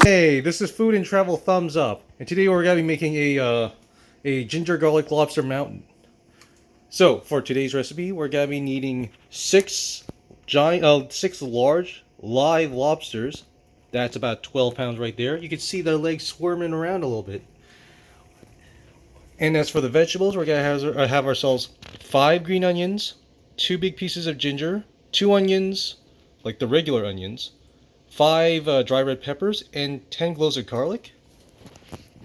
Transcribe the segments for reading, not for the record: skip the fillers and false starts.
Hey, this is Food and Travel Thumbs Up, and today we're going to be making a ginger garlic lobster mountain. So for today's recipe, we're going to be needing six large live lobsters. That's about 12 pounds right there. You can see their legs squirming around a little bit. And as for the vegetables, we're going to have ourselves 5 green onions, 2 big pieces of ginger, 2 onions, like the regular onions, 5 dry red peppers, and 10 cloves of garlic.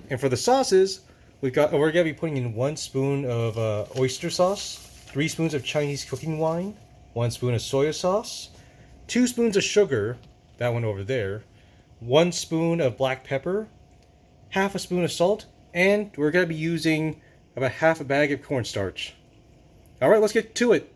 And for the sauces, we're going to be putting in 1 spoon of oyster sauce, 3 spoons of Chinese cooking wine, 1 spoon of soy sauce, 2 spoons of sugar, that one over there, 1 spoon of black pepper, half a spoon of salt, and we're going to be using about half a bag of cornstarch. Alright, let's get to it.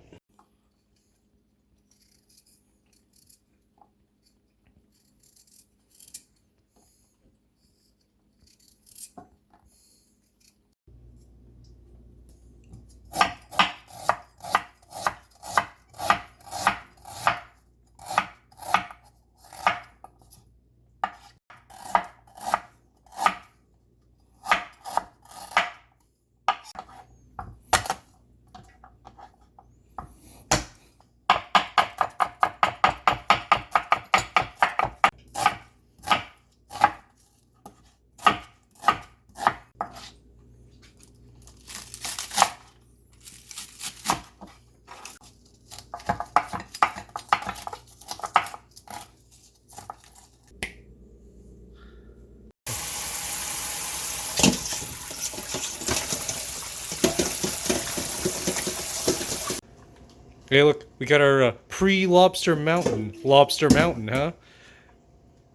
Hey, look, we got our pre-lobster mountain. Lobster mountain, huh?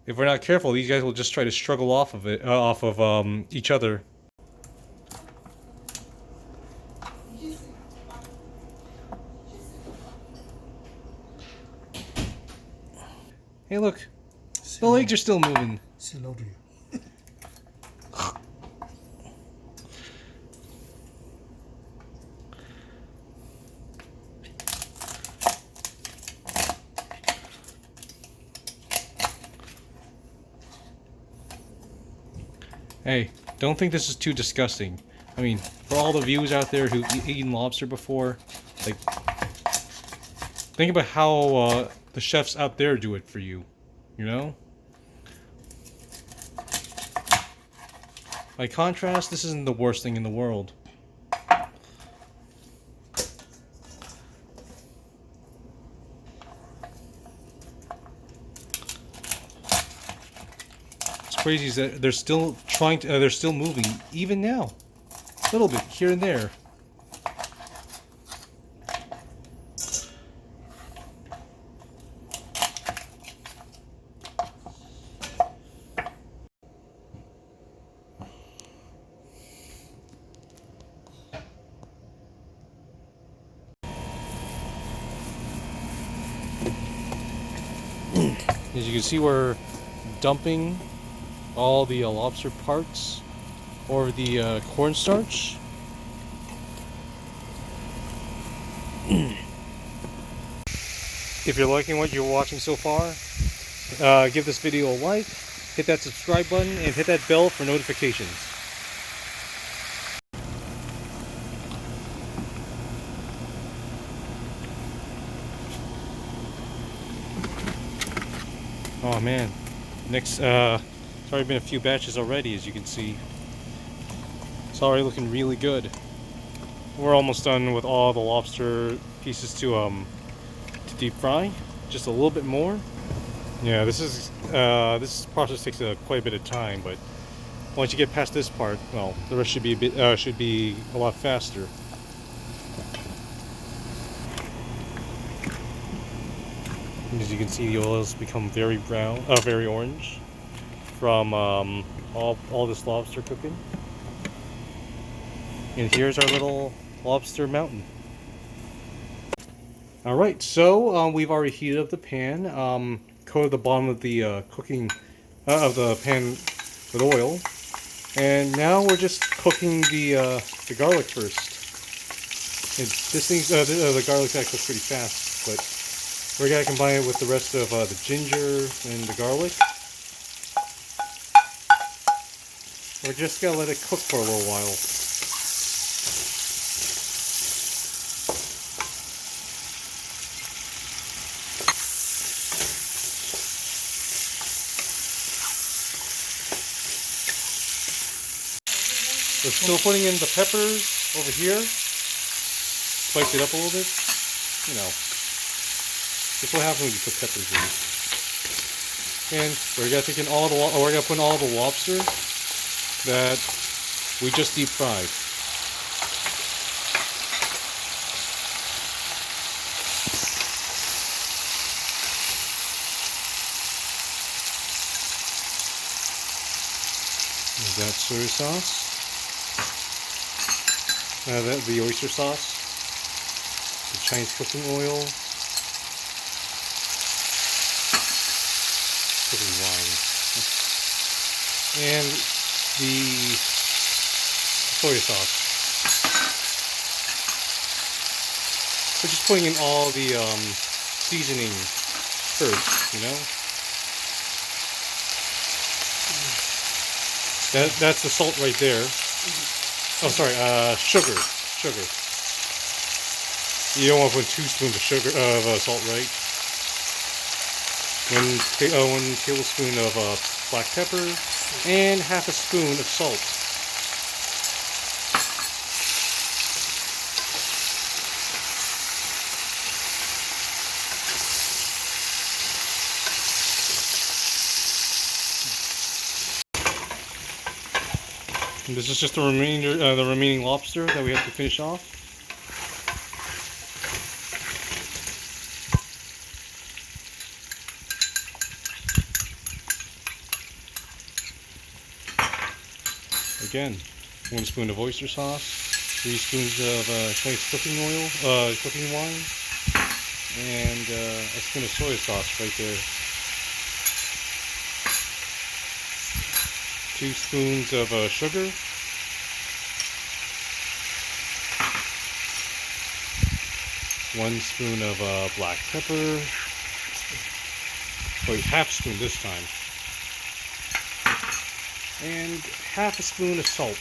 If we're not careful, these guys will just try to struggle off of it, each other. Hey, look, the legs are still moving. Say hello to you. Hey, don't think this is too disgusting. I mean, for all the viewers out there who've eaten lobster before, like, think about how the chefs out there do it for you, you know? By contrast, this isn't the worst thing in the world. Crazy is that they're still trying to they're still moving even now, a little bit here and there. As you can see, we're dumping all the lobster parts or the cornstarch. If you're liking what you're watching so far, give this video a like, hit that subscribe button, and hit that bell for notifications. Oh man, next it's already been a few batches already, as you can see. It's already looking really good. We're almost done with all the lobster pieces to deep fry. Just a little bit more. Yeah, this process takes quite a bit of time, but once you get past this part, well, the rest should be a lot faster. As you can see, the oils become very brown, very orange from all this lobster cooking. And here's our little lobster mountain. All right, so we've already heated up the pan, coated the bottom of the of the pan with oil, and now we're just cooking the garlic first. And the garlic actually cooks pretty fast, but we're gonna combine it with the rest of the ginger and the garlic. We're just gonna let it cook for a little while. We're still putting in the peppers over here. Spice it up a little bit. You know, that's what happens when you put peppers in. And we're gonna take in we're gonna put in all the lobster that we just deep fried. Is that soy sauce? The oyster sauce, the Chinese cooking oil, cooking wine, and the soy sauce. We're just putting in all the seasoning first, you know. That's the salt right there. Oh, sorry, sugar. You don't want to put 2 spoons of sugar, salt, right? 1 tablespoon of black pepper, and half a spoon of salt. And this is just the remaining lobster that we have to finish off. Again, 1 spoon of oyster sauce, 3 spoons of Chinese cooking oil, cooking wine, and a spoon of soy sauce right there. 2 spoons of sugar. 1 spoon of black pepper. Wait, half spoon this time. And half a spoon of salt.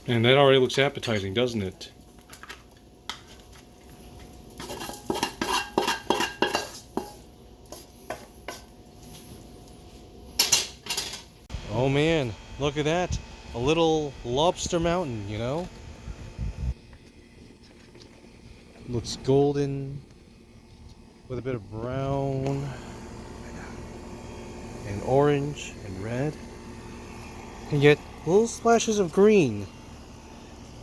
And that already looks appetizing, doesn't it? Oh man, look at that. A little lobster mountain, you know? Looks golden with a bit of brown and orange and red. And yet little splashes of green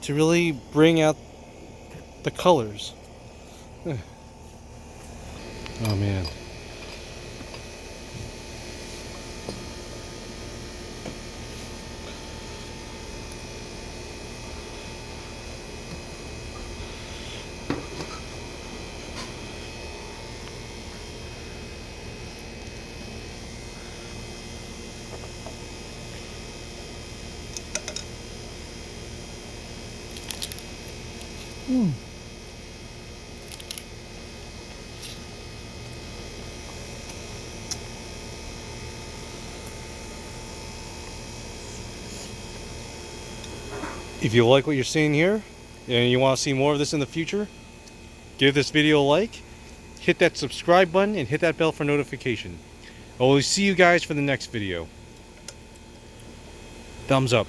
to really bring out the colors. Oh man. If you like what you're seeing here and you want to see more of this in the future, give this video a like, hit that subscribe button, and hit that bell for notification. I will see you guys for the next video. Thumbs up.